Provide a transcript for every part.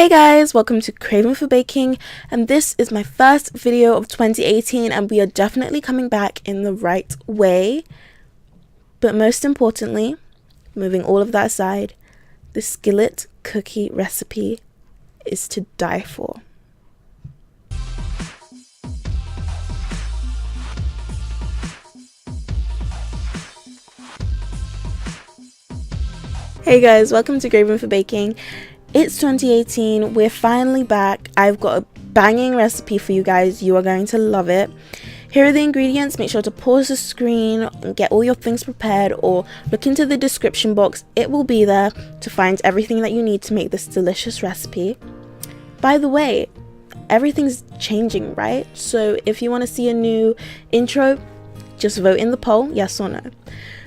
Hey guys, welcome to Craving for Baking, and this is my first video of 2018 and we are definitely coming back in the right way. But most importantly, moving all of that aside, the skillet cookie recipe is to die for. Hey guys, welcome to Craving for Baking. It's 2018, we're finally back. I've got a banging recipe for you guys. You are going to love it. Here are the ingredients. Make sure to pause the screen and get all your things prepared, or look into the description box. It will be there to find everything that you need to make this delicious recipe. By the way, everything's changing, right? So if you want to see a new intro, just vote in the poll, yes or no.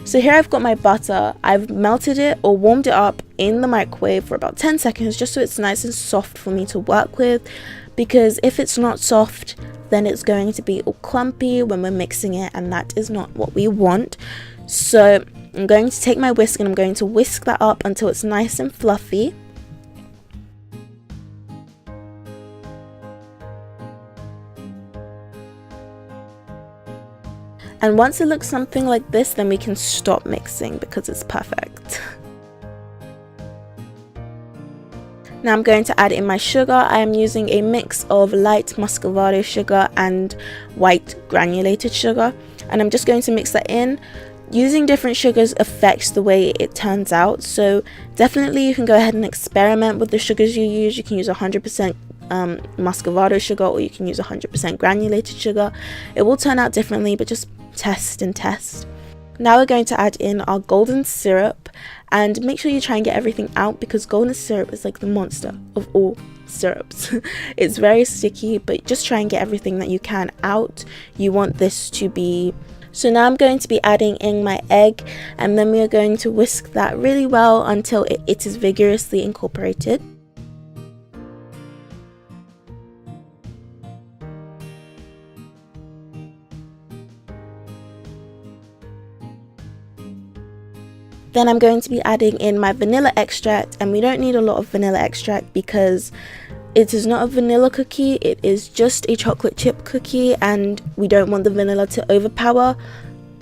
So here I've got my butter. I've melted it or warmed it up in the microwave for about 10 seconds just so it's nice and soft for me to work with, because if it's not soft then it's going to be all clumpy when we're mixing it, and that is not what we want. So I'm going to take my whisk and I'm going to whisk that up until it's nice and fluffy. And once it looks something like this, then we can stop mixing because it's perfect. Now I'm going to add in my sugar. I am using a mix of light muscovado sugar and white granulated sugar. And I'm just going to mix that in. Using different sugars affects the way it turns out. So definitely you can go ahead and experiment with the sugars you use. You can use 100% muscovado sugar, or you can use 100% granulated sugar. It will turn out differently, but just test and test. Now we're going to add in our golden syrup, and make sure you try and get everything out because golden syrup is like the monster of all syrups. It's very sticky, but just try and get everything that you can out. You want this to be... So now I'm going to be adding in my egg, and then we are going to whisk that really well until it is vigorously incorporated. Then I'm going to be adding in my vanilla extract, and we don't need a lot of vanilla extract because it is not a vanilla cookie, it is just a chocolate chip cookie, and we don't want the vanilla to overpower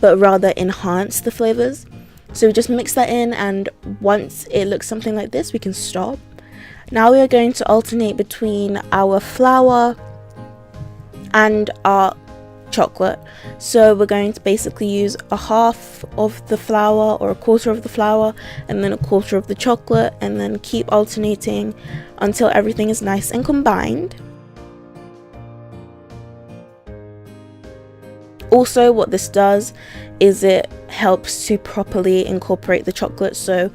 but rather enhance the flavors. So we just mix that in, and once it looks something like this we can stop. Now we are going to alternate between our flour and our chocolate. So we're going to basically use a half of the flour or a quarter of the flour and then a quarter of the chocolate, and then keep alternating until everything is nice and combined. Also, what this does is it helps to properly incorporate the chocolate. So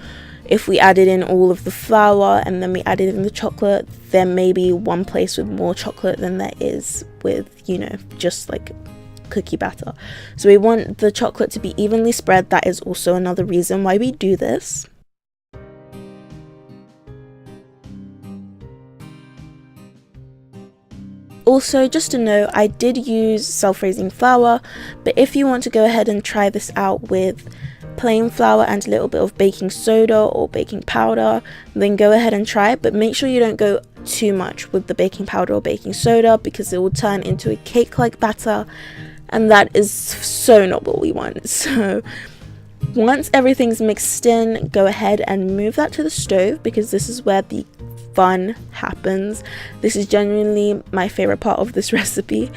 if we added in all of the flour and then we added in the chocolate, there may be one place with more chocolate than there is with, you know, just like cookie batter. So we want the chocolate to be evenly spread. That is also another reason why we do this. Also, just to note, I did use self-raising flour, but if you want to go ahead and try this out with plain flour and a little bit of baking soda or baking powder, then go ahead and try it, but make sure you don't go too much with the baking powder or baking soda because it will turn into a cake-like batter, and that is so not what we want. So once everything's mixed in, go ahead and move that to the stove because this is where the fun happens. This is genuinely my favorite part of this recipe.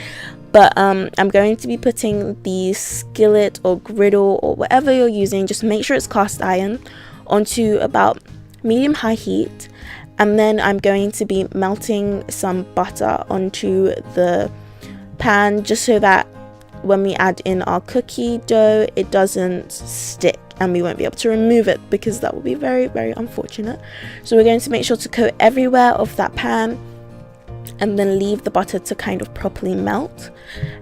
But I'm going to be putting the skillet or griddle or whatever you're using, just make sure it's cast iron, onto about medium-high heat, and then I'm going to be melting some butter onto the pan just so that when we add in our cookie dough it doesn't stick and we won't be able to remove it, because that will be very, very unfortunate. So we're going to make sure to coat everywhere of that pan and then leave the butter to kind of properly melt.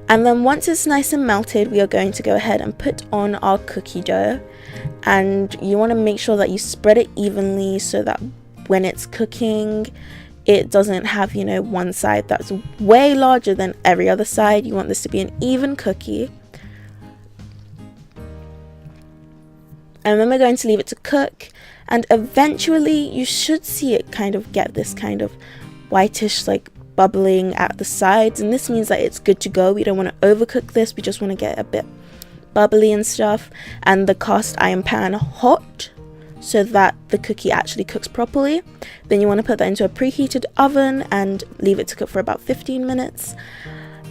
And then once it's nice and melted, we are going to go ahead and put on our cookie dough, and you want to make sure that you spread it evenly so that when it's cooking it doesn't have, you know, one side that's way larger than every other side. You want this to be an even cookie. And then we're going to leave it to cook, and eventually you should see it kind of get this kind of whitish like bubbling at the sides, and this means that it's good to go. We don't want to overcook this, we just want to get a bit bubbly and stuff, and the cast iron pan hot so that the cookie actually cooks properly. Then you want to put that into a preheated oven and leave it to cook for about 15 minutes,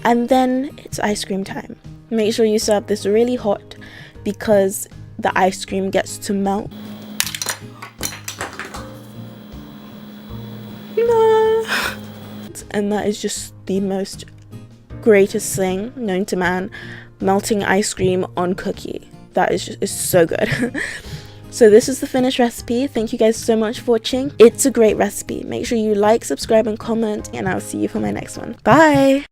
and then it's ice cream time. Make sure you serve this really hot because the ice cream gets to melt. And that is just the most greatest thing known to man, melting ice cream on cookie. That is so good. So this is the finished recipe. Thank you guys so much for watching. It's a great recipe. Make sure you like, subscribe and comment, and I'll see you for my next one. Bye.